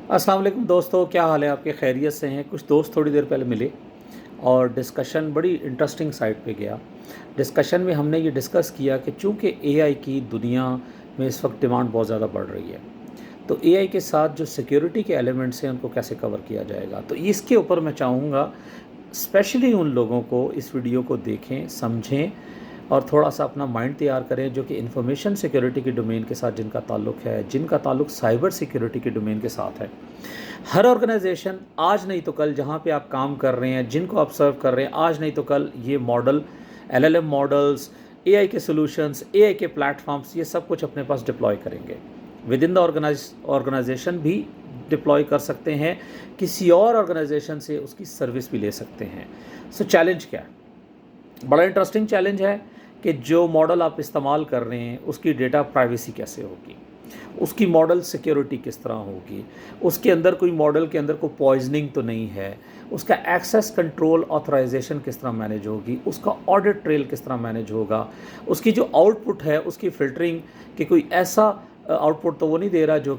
अस्सलाम वालेकुम दोस्तों, क्या हाल है आपके? खैरियत से हैं? कुछ दोस्त थोड़ी देर पहले मिले और डिस्कशन बड़ी इंटरेस्टिंग साइड पे गया। डिस्कशन में हमने ये डिस्कस किया कि चूँकि एआई की दुनिया में इस वक्त डिमांड बहुत ज़्यादा बढ़ रही है, तो एआई के साथ जो सिक्योरिटी के एलिमेंट्स हैं उनको कैसे कवर किया जाएगा। तो इसके ऊपर मैं चाहूँगा स्पेशली उन लोगों को इस वीडियो को देखें, समझें और थोड़ा सा अपना माइंड तैयार करें जो कि इंफॉर्मेशन सिक्योरिटी के डोमेन के साथ जिनका ताल्लुक़ है, जिनका ताल्लुक़ साइबर सिक्योरिटी के डोमेन के साथ है। हर ऑर्गेनाइजेशन आज नहीं तो कल जहाँ पे आप काम कर रहे हैं, जिनको आप सर्व कर रहे हैं, आज नहीं तो कल ये मॉडल, एलएलएम मॉडल्स, एआई के सॉल्यूशंस, एआई के प्लेटफॉर्म्स, ये सब कुछ अपने पास डिप्लॉय करेंगे। विद इन द ऑर्गेनाइजेशन भी डिप्लॉय कर सकते हैं, किसी और ऑर्गेनाइजेशन से उसकी सर्विस भी ले सकते हैं। सो चैलेंज क्या है? बड़ा इंटरेस्टिंग चैलेंज है कि जो मॉडल आप इस्तेमाल कर रहे हैं उसकी डेटा प्राइवेसी कैसे होगी, उसकी मॉडल सिक्योरिटी किस तरह होगी, उसके अंदर कोई मॉडल के अंदर कोई पॉइजनिंग तो नहीं है, उसका एक्सेस कंट्रोल ऑथराइजेशन किस तरह मैनेज होगी, उसका ऑडिट ट्रेल किस तरह मैनेज होगा, उसकी जो आउटपुट है उसकी फ़िल्टरिंग कि कोई ऐसा आउटपुट तो वो नहीं दे रहा जो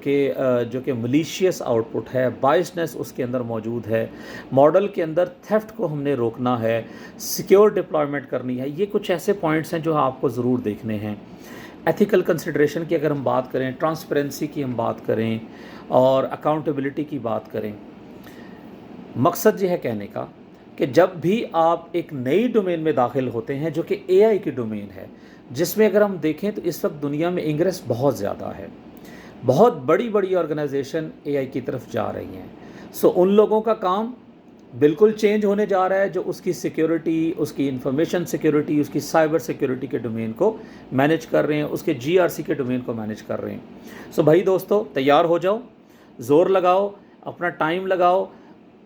कि मलिशियस आउटपुट है, बायसनेस उसके अंदर मौजूद है, मॉडल के अंदर थेफ्ट को हमने रोकना है, सिक्योर डिप्लॉयमेंट करनी है। ये कुछ ऐसे पॉइंट्स हैं जो आपको ज़रूर देखने हैं। एथिकल कंसिडरेशन की अगर हम बात करें, ट्रांसपेरेंसी की हम बात करें और अकाउंटेबिलिटी की बात करें, मकसद ये है कहने का कि जब भी आप एक नई डोमेन में दाखिल होते हैं जो कि एआई की डोमेन है, जिसमें अगर हम देखें तो इस वक्त दुनिया में इंग्रेस बहुत ज़्यादा है, बहुत बड़ी बड़ी ऑर्गेनाइजेशन एआई की तरफ जा रही हैं। सो उन लोगों का काम बिल्कुल चेंज होने जा रहा है जो उसकी सिक्योरिटी, उसकी इंफॉर्मेशन सिक्योरिटी, उसकी साइबर सिक्योरिटी के डोमेन को मैनेज कर रहे हैं, उसके जीआरसी के डोमेन को मैनेज कर रहे हैं। सो भाई दोस्तों, तैयार हो जाओ, ज़ोर लगाओ, अपना टाइम लगाओ,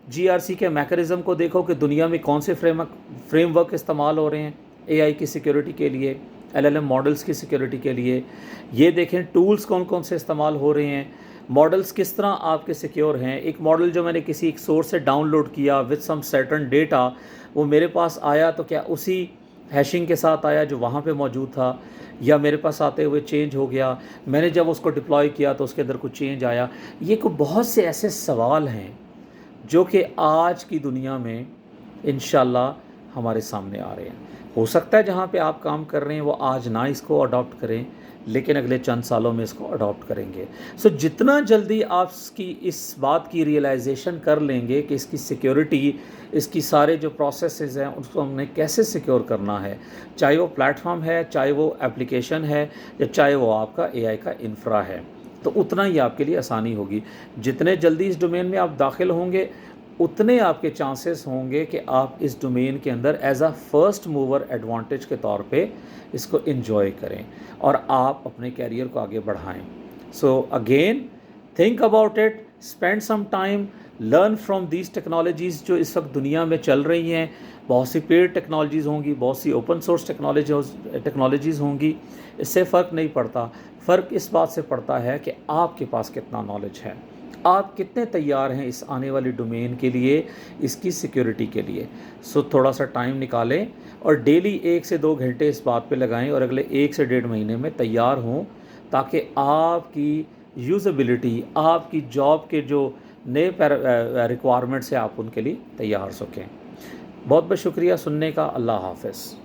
जीआरसी के मैकेनिज़्म को देखो कि दुनिया में कौन से फ्रेमवर्क इस्तेमाल हो रहे हैं एआई की सिक्योरिटी के लिए, एलएलएम मॉडल्स की सिक्योरिटी के लिए। ये देखें टूल्स कौन कौन से इस्तेमाल हो रहे हैं, मॉडल्स किस तरह आपके सिक्योर हैं। एक मॉडल जो मैंने किसी एक सोर्स से डाउनलोड किया विद सम सर्टन डेटा, वो मेरे पास आया तो क्या उसी हैशिंग के साथ आया जो वहाँ पे मौजूद था, या मेरे पास आते हुए चेंज हो गया, मैंने जब उसको डिप्लॉय किया तो उसके अंदर कुछ चेंज आया। ये को बहुत से ऐसे सवाल हैं जो कि आज की दुनिया में इंशाल्लाह हमारे सामने आ रहे हैं। हो सकता है जहाँ पे आप काम कर रहे हैं वो आज ना इसको अडॉप्ट करें, लेकिन अगले चंद सालों में इसको अडॉप्ट करेंगे। सो जितना जल्दी आप इस बात की रियलाइजेशन कर लेंगे कि इसकी सिक्योरिटी, इसकी सारे जो प्रोसेसेस हैं उसको हमने कैसे सिक्योर करना है, चाहे वो प्लेटफॉर्म है, चाहे वो एप्लीकेशन है, या चाहे वो आपका एआई का इंफ्रा है, तो उतना ही आपके लिए आसानी होगी। जितने जल्दी इस डोमेन में आप दाखिल होंगे उतने आपके चांसेस होंगे कि आप इस डोमेन के अंदर as a first mover advantage के तौर पे इसको एंजॉय करें और आप अपने कैरियर को आगे बढ़ाएं। So again think about it, spend some time, learn from these technologies जो इस वक्त दुनिया में चल रही हैं। बहुत सी पेड टेक्नोलॉजीज़ होंगी, बहुत सी ओपन सोर्स टेक्नोलॉजीज़ होंगी। इससे फ़र्क नहीं पड़ता, फ़र्क इस बात से पड़ता है कि आपके पास कितना नॉलेज है, आप कितने तैयार हैं इस आने वाली डोमेन के लिए, इसकी सिक्योरिटी के लिए। सो थोड़ा सा टाइम निकालें और डेली 1 से 2 घंटे इस बात पे लगाएं और अगले 1 से 1.5 महीने में तैयार हों, ताकि आपकी यूज़ेबिलिटी, आपकी जॉब के जो नए रिक्वायरमेंट्स हैं आप उनके लिए तैयार हो सकें। बहुत बहुत शुक्रिया सुनने का। अल्लाह हाफ़िज़।